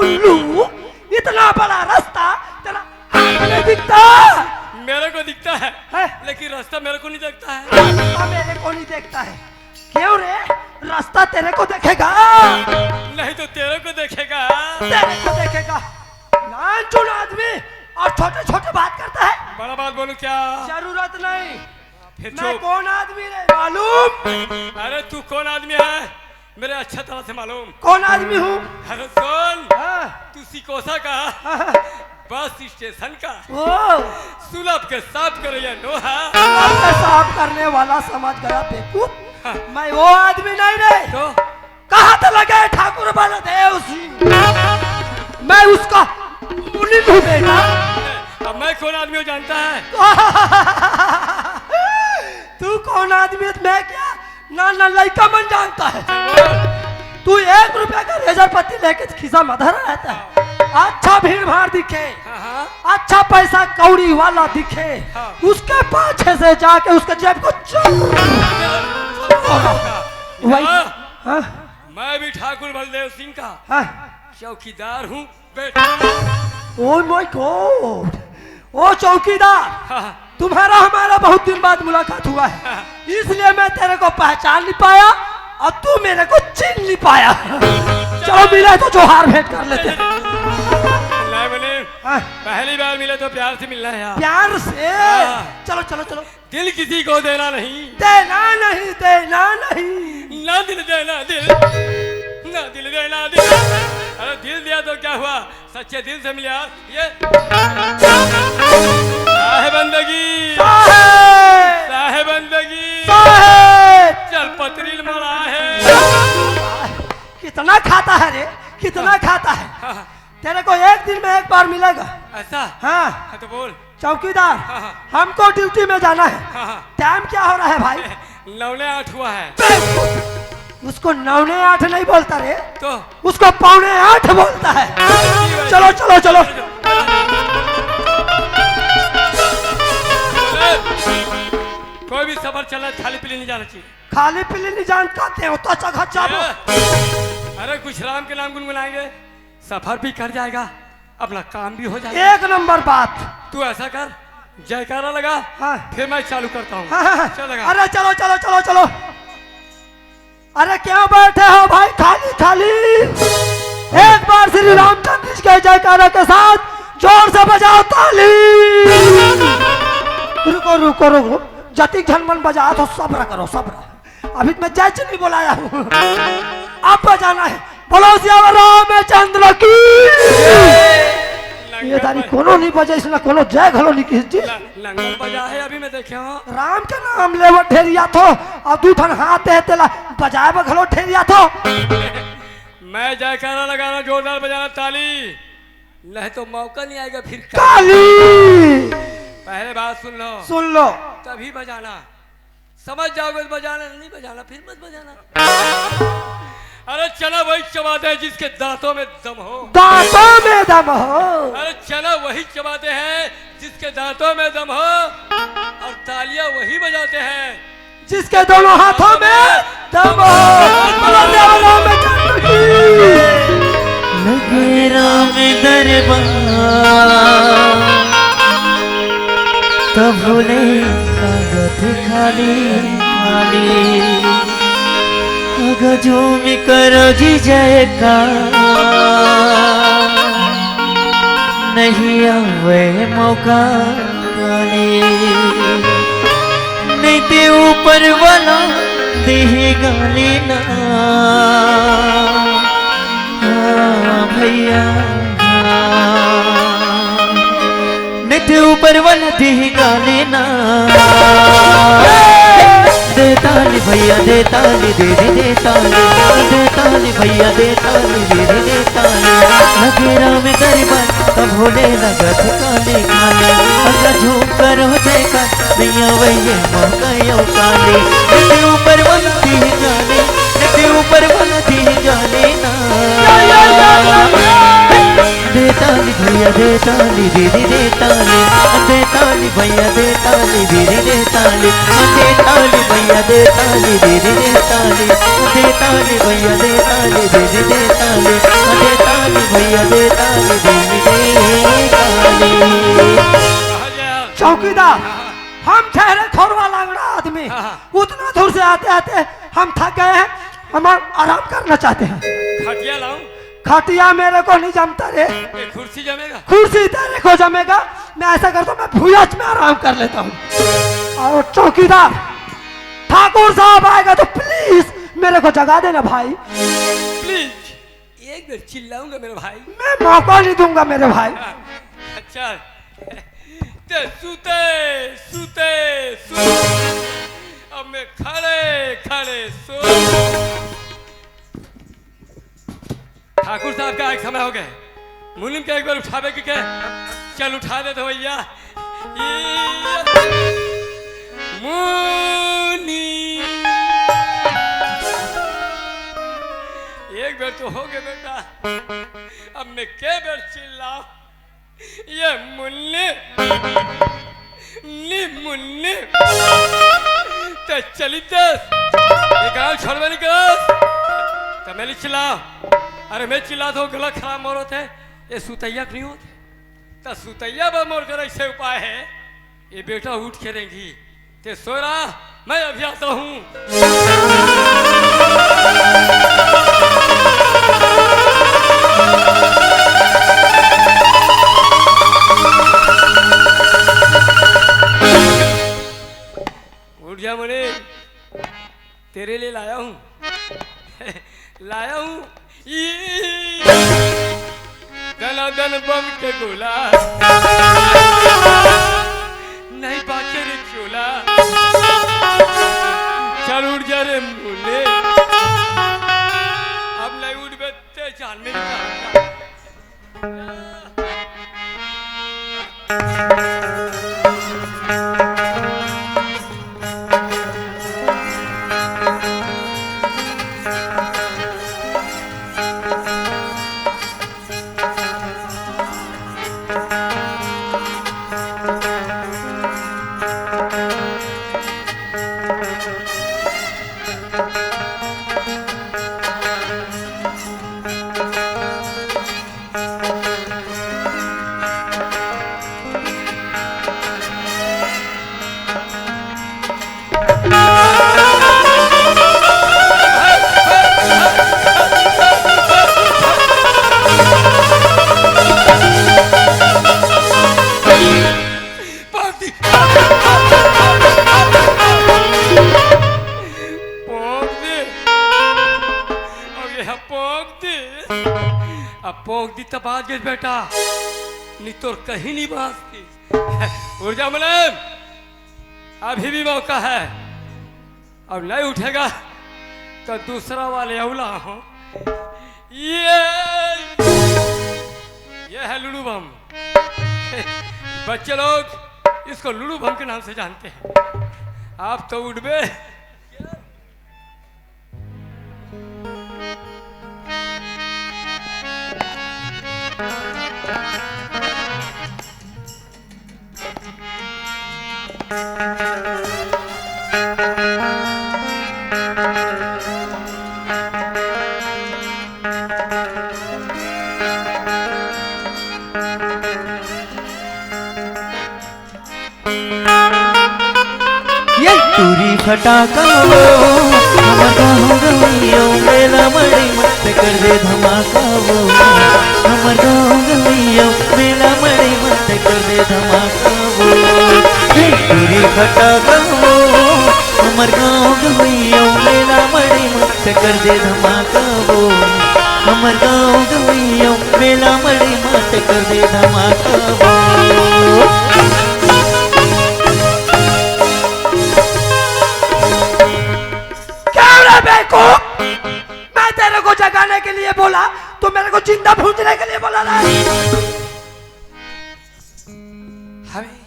उल्लू, इतना बड़ा रास्ता तेरा आँख में दिखता? मेरे को दिखता है, लेकिन रास्ता मेरे को नहीं दिखता है। रास्ता मेरे को नहीं देखता है? क्यों रे? रास्ता तेरे को देखेगा? नहीं तो तेरे को देखेगा। तेरे को देखेगा? नानचुन आदमी और छोटे छोटे बात करता है। बड़ा बात बोलूं क्या? जरूरत नहीं। फिर मैं कौन आदमी रे मालूम? अरे तू कौन आदमी है मेरे अच्छा तरह से मालूम। कौन आदमी हूँ? अरे सुन, तू सिकोसा का बस स्टेशन का सुलभ के साफ करे या नोहा साफ करने वाला समझ गया बेवकूफ। मैं वो आदमी नहीं रे। तो कहाँ तो लगे ठाकुर बलदेव सिंह, मैं उसका मुनीम हूँ बेटा। अब मैं कौन आदमी हूँ जानता है? तू कौन आदमी है? मैं क्या ना लड़का मन जानता है? तू 1 रुपया का रेजर पत्ती लेके खिसा मधर रहता है। अच्छा भीड़ भाड़ दिखे, अच्छा पैसा कौड़ी वाला दिखे, उसके पाछे से जाके उसके जेब को मैं भी ठाकुर बलदेव सिंह का चौकीदार हूँ बेटा। ओह माय गॉड, ओ चौकीदार, तुम्हारा हमारा बहुत दिन बाद मुलाकात हुआ है, इसलिए मैं तेरे को पहचान नहीं पाया और तू मेरे को चिन नहीं पाया। चलो मिले तो जोहार भेंट कर लेते। पहली बार मिले तो प्यार से मिलना है यार। प्यार से? चलो चलो चलो। दिल किसी को देना नहीं, देना नहीं, देना नहीं, ना दिल देना दिल, ना दिल देना दिल। अरे दिल दिया तो क्या हुआ, सच्चे दिल से मिल यार। ये साहेब बंदगी, साहेब बंदगी, चल पतरील मरा है। कितना खाता है रे, कितना खाता है? तेरे को एक दिन में एक बार मिलेगा। ऐसा? हाँ तो बोल। चौकीदार, हमको ड्यूटी में जाना है। टाइम क्या हो रहा है भाई? 9:08 हुआ है। उसको 9:08 नहीं बोलता रे, तो उसको 7:45 बोलता है। चलो चलो चलो। कोई भी सफर चलना खाली पीली नहीं जाना चाहिए। खाली पीली नहीं जानता तो जगह जाओ। अरे कुछ राम के नाम गुनगुनाएंगे, सफर भी कर जाएगा, अपना काम भी हो जाएगा। 1 नंबर बात। तू ऐसा कर, जयकारा लगा, फिर मैं चालू करता हूँ। चल लगा। अरे चलो चलो चलो चलो। अरे क्या बैठे हो भाई खाली खाली? एक बार श्री रामचंद्र जी के जयकारा के साथ जोर से बजाओ ताली। रुको रुको रुको, जतिक झनमन बजा तो सब्र करो, सब्र। अभी मैं जय नहीं बुलाया हूँ, अब बजाना है। बोलो सियावर रामचंद्र की। ये दारी कोनो नहीं बजे, इसने कोनो जय घलो नहीं की। लंगर बजा है अभी मैं देखे हूँ। राम के नाम ले वो ठेरिया थो और दूठन हाथ है तेला बजाए बघलो ठेरिया थो। मैं जयकारा लगाना, जोरदार बजाना ताली, नहीं तो मौका नहीं आएगा फिर। ताली पहले बात सुन लो, सुन लो, तभी बजाना। समझ जाओगे तो बजाना, नहीं बजाना फिर मत बजाना। अरे चना वही चबाते हैं जिसके दांतों में दम हो। दांतों में दम हो? अरे चना वही चबाते हैं जिसके दांतों में दम हो, और तालियां वही बजाते हैं जिसके दोनों हाथों में दम हो। लगे राम दरबार तब भूले कागज खाली खाली। गजों में करो जी जयकार, नहीं आवे मौका खाली। नहीं ते ऊपर वाला देगा लेना भैया, नहीं ते ऊपर वाला देगा लेना। दे ताली भैया दे ताली, दे दे दे ताली, दे ताली भैया दे ताली, दे दे दे ताली। लगे राम दरबार तब भोले लगत काले काले। अगर झूम करो जयकार भैया भैया मौका यो काले। नदी ऊपर बनती गाने, नदी ऊपर बनती गाने ना। दे ताली भैया दे ताली, दे दे दे ताली, दे ताली भैया दे ताली, दे दे दे ताली, दे ताली भैया दे ताली, दे दे दे ताली, दे ताली भैया दे ताली, दे दे दे ताली, दे ताली भैया दे आते, हम थक गए हैं, हम आराम करना चाहते हैं। खटिया लाऊं? खटिया मेरे को नहीं जमता रे। एक कुर्सी जमेगा? कुर्सी तेरे को जमेगा। मैं ऐसा करता हूँ, मैं भूयाच में आराम कर लेता हूँ। और चौकीदार ठाकुर साहब आएगा तो प्लीज मेरे को जगा देना भाई। प्लीज एक बार चिल्लाऊंगा मेरे भाई। मैं मौका नहीं दूंगा मेरे भाई। अच्छा ते सूते सूते सूते अब मैं खड़े खड़े सो। ठाकुर साहब का एक समय हो गया, मुनिम के एक बार उठावे के क्या? चल उठा दे तो भैया। मुनी एक बार तो हो गया बेटा, अब मैं क्या बार चिल्लाऊं? ये मुन्ने नी मुन्ने तो चली दस ये गाँव छोड़वा नहीं कर तो मैं नहीं चिल्ला। अरे मैं चिल्ला तो गला खराब मोर होते, ये सुतैया नहीं होते तो सुतैया पर मोर कर ऐसे उपाय है। ये बेटा उठ के रहेंगी ते सो रहा, मैं अभी आता हूँ। उठ जा मुने, तेरे लिए लाया हूँ लाया हूँ दना दन बम के गोला, नहीं बाचे रे चोला। चल उठ जा रे मुने, अब नहीं उठ बेते जान में निकाल। पोंक दी तब आज बेटा, नहीं तो कहीं नहीं बांसती। उठ जा मुलायम, अभी भी मौका है। अब नहीं उठेगा तो दूसरा वाले अवला हो। ये है लुडू बम। बच्चे लोग इसको लुडू बम के नाम से जानते हैं। आप तो उठ बे। पूरी फटाका वो धमाका हो गई मेला मड़ी मत कर दे धमाका वो हमारा हो गई मेला मड़ी मत कर दे धमाका वो पूरी फटाका वो हमारा हो गई मेला मड़ी मत कर दे धमाका वो हमारा हो गई मेला मड़ी मत कर दे धमाका वो। मैं तेरे को जगाने के लिए बोला, तो मेरे को जिंदा भूंजने के लिए बोला ना। हमें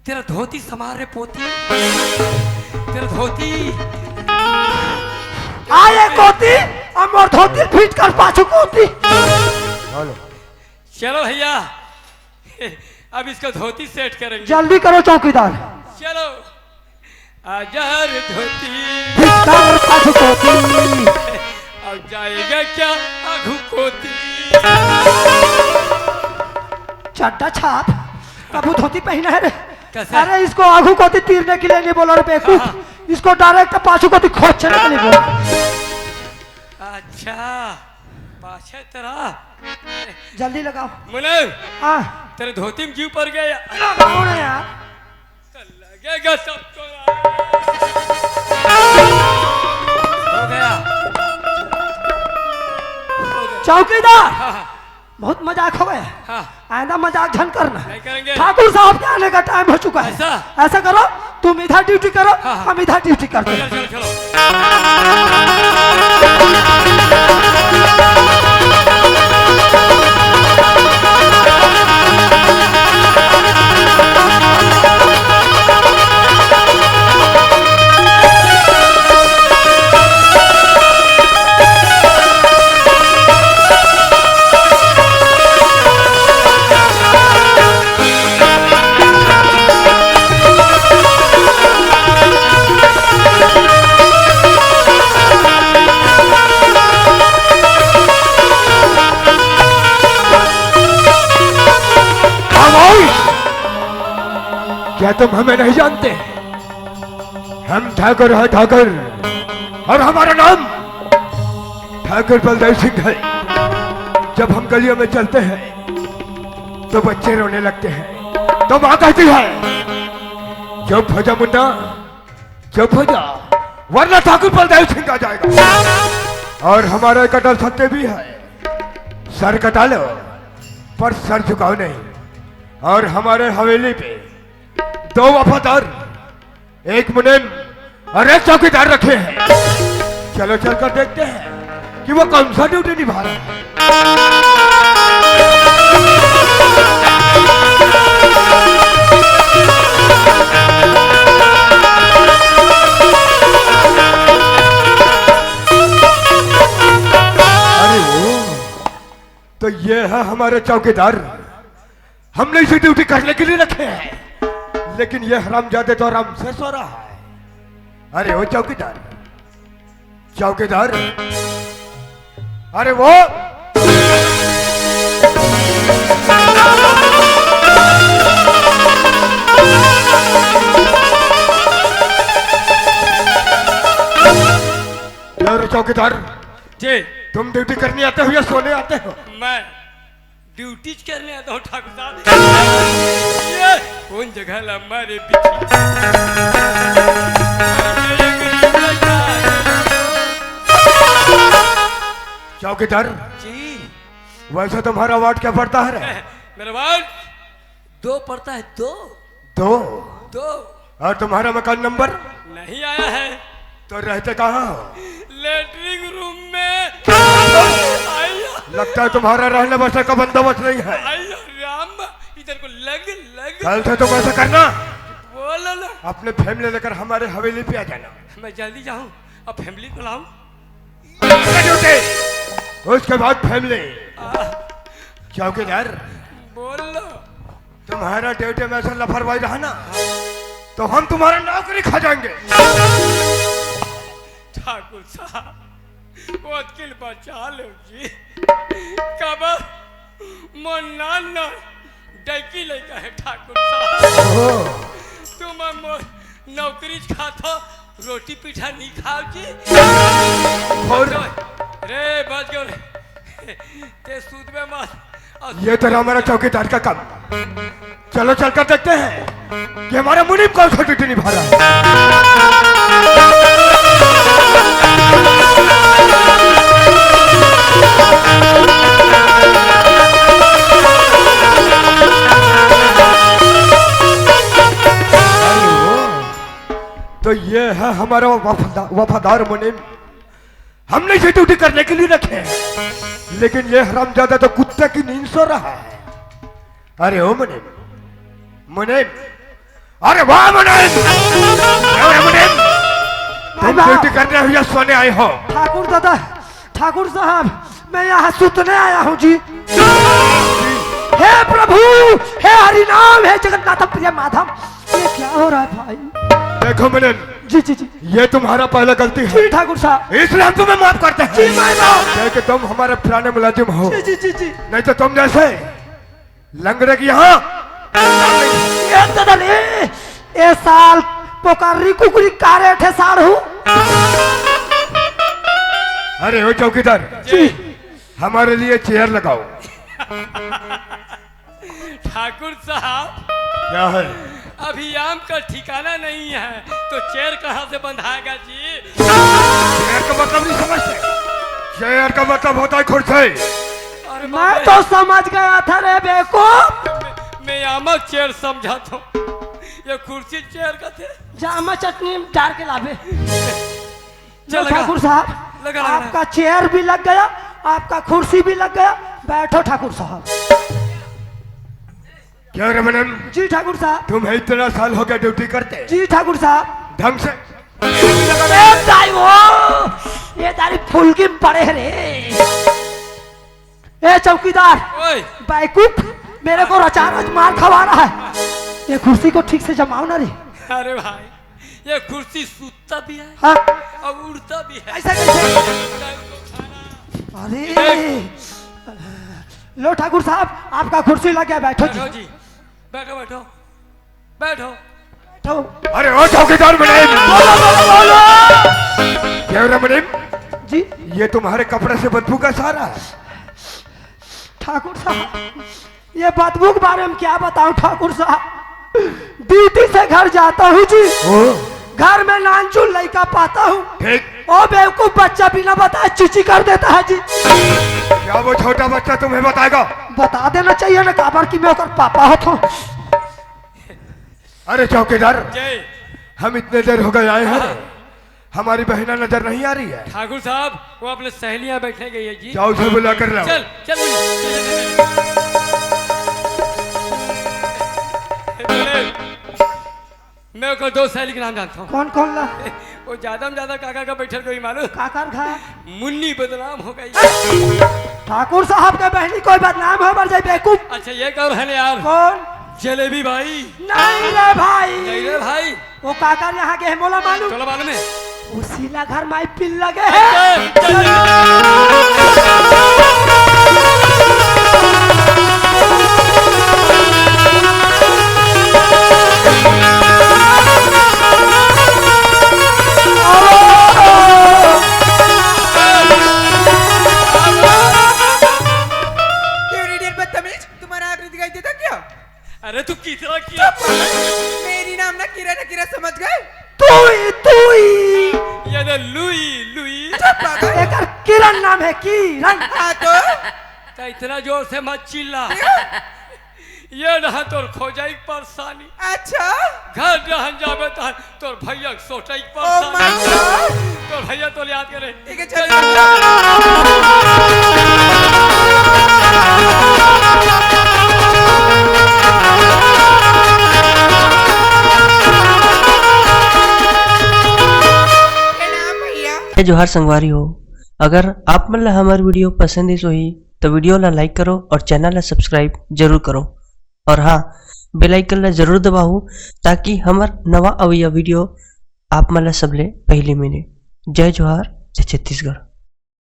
तेरा धोती समारे पोती, तेरा धोती आए कोती और मोर धोती फीट कर पाछू कोती। चलो भैया अब इसका धोती सेट करेंगे। जल्दी करो चौकीदार। चलो आजार धोती पाछू कोती। अब जाएगा क्या आघू कोती। चड्डा छाप कबू धोती पहना है रे। कैसे? अरे इसको आगू को तीरने के लिए नहीं बोला रे बेवकूफ, इसको डायरेक्ट पाछू को खोचने के लिए बोला। अच्छा पाछे तेरा जल्दी लगाओ। मुनीम हाँ तेरे धोती में जीव पड़ गया। लगाओ ना यार। तो लगेगा सबको। हो गया चौकीदार हाँ, हाँ, बहुत मजाक हो गया, हाँ, आइंदा मजाक झन करना। नहीं करेंगे। ठाकुर साहब के आने का टाइम हो चुका है। ऐसा करो तुम इधर ड्यूटी करो, हाँ, हाँ। हम इधर ड्यूटी करते हैं। चलो चलो चलो। क्या तुम हमें नहीं जानते? हम ठाकुर हैं ठाकुर, और हमारा नाम ठाकुर बलदेव सिंह है। जब हम गलियों में चलते हैं तो बच्चे रोने लगते हैं, तो माँ कहती है चुप हो जा मुन्ना, चुप हो जा, वरना ठाकुर बलदेव सिंह आ जाएगा। और हमारा एक अटल सत्य भी है, सर कटा लो पर सर झुकाओ नहीं। और हमारे हवेली पे 2 वफादार, एक मुनीम और एक चौकीदार रखे हैं। चलो चलकर देखते हैं कि वो कौन सा ड्यूटी निभा रहा है। अरे वो तो ये है हमारे चौकीदार, हमने इसे ड्यूटी करने के लिए रखे हैं, लेकिन ये हरामजादे तो आराम से सो रहा है। अरे वो चौकीदार, चौकीदार, अरे वो यार चौकीदार जी तुम ड्यूटी करने आते हो या सोने आते हो? मैं ड्यूटी करने आता हूँ ठाकुर साहब। ये कौन जगह लंबा रे चौकीदार जी वैसे तुम्हारा वार्ड क्या पड़ता है रे? मेरा वार्ड 2 पड़ता है। 2 2। और तुम्हारा मकान नंबर नहीं आया है। तो रहते कहाँ हो? लेटरिंग रूम में। लगता है तुम्हारा रहने बसने का बंदोबस्त नहीं है। आइयो राम, इधर को लग लग। कल से तुम ऐसा करना, बोलो ना। अपने फैमिली लेकर हमारे हवेली पे आ जाना। मैं जल्दी जाऊं, अब फैमिली को लाऊं। उसके बाद फैमिली। चौकीदार बोलो। तुम्हारा ड्यूटी में ऐसा लापरवाही रहा ना तो हम तुम्हारा नौकरी खा जाएंगे। ठाकुर साहब वकील बचा लो जी। कब मोन्ना न डैकी लेगा है ठाकुर साहब। तुम नौकरी खातो रोटी पीठा नहीं खाओ जी। रे बच गयो रे, ते सूद में मत। ये तो हमारा चौकीदार का काम। चलो चलकर देखते हैं कि हमारा मुनीम कौन सा ड्यूटी निभा रहा है। तो ये है हमारा वफादार मुनीम, हमने इसे ड्यूटी करने के लिए रखे हैं, लेकिन ये हरामजादा तो कुत्ते की नींद सो रहा है। अरे ओ मुनीम, मुनीम, अरे वाह मुनीम, अरे मुनीम, तुम ड्यूटी करने हो या सोने आए हो? ठाकुर दादा, ठाकुर साहब, मैं यहाँ सुतने आया हूँ जी। हे प्रभु, हे हरिनाम, हे जगन्नाथ प्रिय माधव, ये क्या हो रहा है भाई? देखो मुनीम, जी जी जी ये तुम्हारा पहला गलती है। जी ठाकुर साहब, इसलिए हम तुम्हें माफ करते हैं। जी मैं क्योंकि तुम हमारे पुराने मुलाजिम हो। जी जी जी जी नहीं तो तुम जैसे लंगड़े की यहाँ ये देख दे रे ए साल पोकारी कुकुरी कारे थे साढ़ू। अरे हो चौकीदार, हमारे लिए चेयर लगाओ। ठाकुर साहब, क्या है? अभी आम का ठिकाना नहीं है तो चेयर कहाँ से बंधाएगा जी? चेयर का मतलब नहीं समझते? चेयर का मतलब होता है कुर्सी। अरे मैं तो समझ गया था रे बेवकूफ। मैं आमक चेयर समझा था, ये कुर्सी चेयर का थे। जामा चटनी डाल के लावे। चल लगा। ठाकुर साहब, लगा। आपका चेयर भी लग गया, आपका कुर्सी भी लग गया। बैठो ठाकुर साहब। क्या रमनन, जी ठाकुर साहब। तुम्हें इतना साल हो गया ड्यूटी करते? जी ठाकुर साहब। ढंग से ये तारी फूल की पड़े रे। ए चौकीदार, ओए, बैकूफ मेरे को रचारच मार खवा रहा है। ये कुर्सी को ठीक से जमाओ ना रे। अरे भाई, ये कुर्सी सूता भी है हाँ, और उड़ता भी है। ऐसा कैसे? अरे लो ठाकुर साहब, आपका कुर्सी लग गया। बैठो जी, बैठो जी, बैठो बैठो बैठो। बैठो। अरे ओ चौकीदार मुनीम, बोलो बोलो बोलो। क्या रमनन जी ये तुम्हारे कपड़े से बदबू का सारा है? ठाकुर साहब, ये बदबू के बारे में क्या बताऊं ठाकुर साहब। ड्यूटी से घर जाता हूँ जी, घर में नानचुन लड़का पाता हूँ। ठीक। ओ बेवकूफ बच्चा बिना बताए चिची कर देता है जी। क्या वो छोटा बच्चा तुम्हें बताएगा? बता देना चाहिए ना काबर की मैं ओकर पापा होता हूँ। अरे चौकीदार, जय हम इतने देर हो गए आए हैं, हमारी बहना नजर नहीं आ रही है। ठाकुर साहब, वो अपने सहेलियां बैठने गई है जी। जाओ उसे बुला कर लाओ। चल चल मैं को दो सहेली के नाम जानता हूँ। कौन कौन ला? वो ज्यादा में ज्यादा काका का बैठल कोई मालूम? काकर खा? मुन्नी बदनाम हो गई। ठाकुर साहब के बहनी कोई बदनाम हो मर जाए बेवकूफ। अच्छा ये कौन है यार? कौन? जलेबी भाई। नहीं रे भाई, नहीं रे भाई, वो काकर यहाँ के है मोला मालूम। चलो मालूम है। उसीला घर माई पिल लगे है। तुम्हारा आदमी दिखाई देता क्या? अरे तू कितना किया? मेरी नाम ना किरा समझ गए? ये ना लुई लुई। एकर किरण नाम है, किरण। हाँ तो इतना जोर से मत चिल्ला। ये ना तोर खोजाई परेशानी। अच्छा, घर जहाँ जाबे तोर भैया सोचाई ओ माय परेशानी। गॉड। तोर भैया तो याद करे। ठीक है चल। जय जोहार संगवारी हो। अगर आप मन ला हमार वीडियो पसंद है सोही तो वीडियो ला लाइक करो और चैनल ला सब्सक्राइब जरूर करो। और हाँ, बेल आइकन ला जरूर दबाओ ताकि हमार नवा अवैया वीडियो आप मन ला सबले पहले मिले। जय जोहार, जय छत्तीसगढ़।